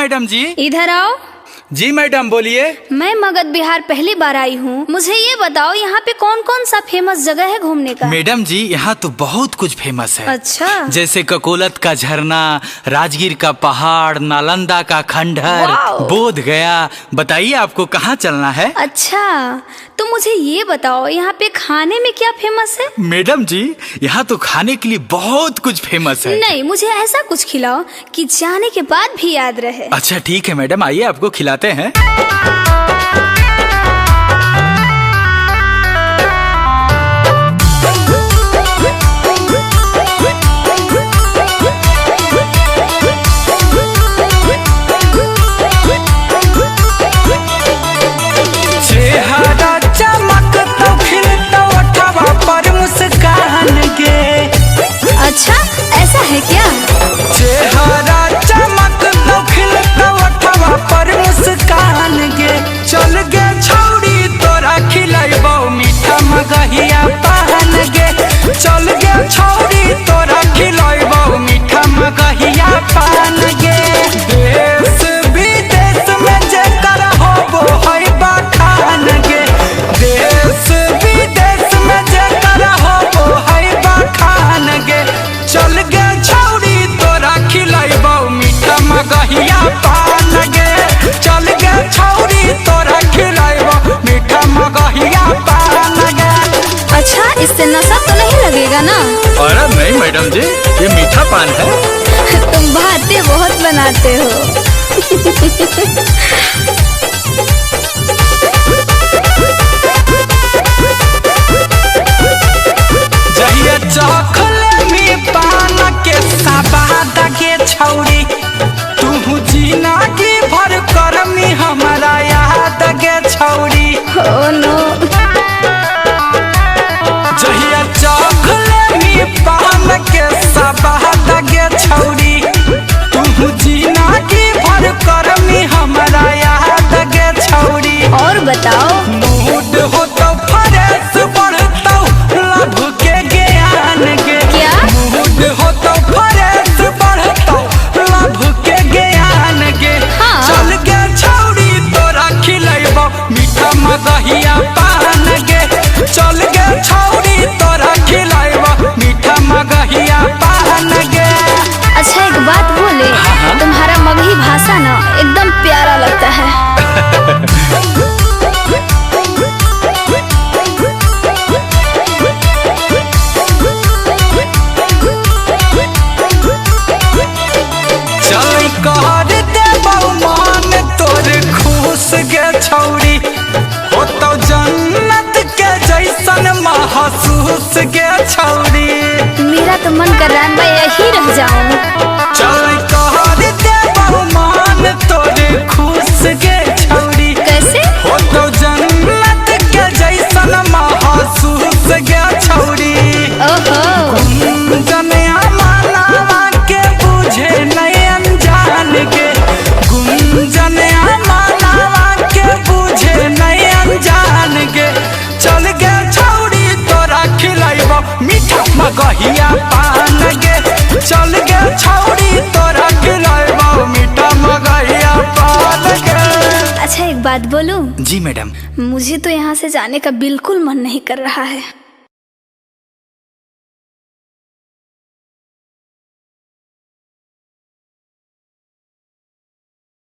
Madam जी। इधर आओ। जी मैडम बोलिए। मैं मगध बिहार पहली बार आई हूँ, मुझे ये बताओ यहाँ पे कौन कौन सा फेमस जगह है घूमने का? मैडम जी यहाँ तो बहुत कुछ फेमस है। अच्छा। जैसे ककोलत का झरना, राजगीर का पहाड़, नालंदा का खंडहर, बोध गया। बताइए आपको कहाँ चलना है? अच्छा तो मुझे ये बताओ यहाँ पे खाने में क्या फेमस है? मैडम जी यहाँ तो खाने के लिए बहुत कुछ फेमस है। नहीं, मुझे ऐसा कुछ खिलाओ कि जाने के बाद भी याद रहे। अच्छा ठीक है मैडम, आइए आपको खिलाते हैं। अच्छा ऐसा है क्या? चेहरा चमक तो खिलता वठवा पर मुस्कान गे। चल गे छौड़ी तोरा खिलाइबो मीठा मगहिया पान गे। चल गे छौड़ी तोरा खिलाइबो मीठा मगहिया पान गे। देश विदेश में जेकर होबो है बखान गे। देश विदेश में जेकर होबो है बखान गे। चल गे छौड़ी तोरा खिलाइबो मीठा मगहिया पान गे। चल गे छौड़ी तोरा खिलाइबो मीठा मगहिया पान गे। अच्छा इससे नशा तो नहीं लगेगा ना? अरे नहीं मैडम जी, ये मीठा पान है। तुम बातें बहुत बनाते हो। जहिया चखले में पान के सबाद के छौड़ी, तू जीना की भर करमी हमारा याद के छौड़ी। Oh no. जहिया चखले में पान के सबाद के छौड़ी, तू जीना की भर करमी हमारा याद के छौड़ी। और बताओ। मूड हो तो फ्रेश बढ़ता लभ के ज्ञान गे। क्या? मूड हो तो फ्रेश बढ़ता लभ के ज्ञान गे। हाँ। चल गे छौड़ी तोरा खिलाइबो मीठा मगहिया पान गे। चल गे छौड़ी तोरा खिलाइबो मीठा मगहिया पान गे। अच्छा एक बात बोले, तुम्हारा मगही भाषा ना एकदम प्यारा लगता है। चल कर देबो मान तोर खुश गे छौड़ी, हो तो जन्नत के जैसन महसूस गे छौड़ी। मेरा तो मन कर रहा है मैं यही रह जाऊं। चल कर देबो मान तोर खुश गे छौड़ी, कैसे? हो तो जन्नत के जैसन महसूस गे छौड़ी। ओहो। गुंजनिया मानवा के बुझे नहीं अनजान गे। गुंजनिया मानवा के बुझे नहीं अनजान गे। चल गे छौड़ी तोरा खिलाइबो मीठा मगहिया पान गे। चल गे छौड़ी तोरा खिलाइबो मीठा मगहिया पान गे। अच्छा एक बात बोलूं? जी मैडम। मुझे तो यहाँ से जाने का बिल्कुल मन नहीं कर रहा है।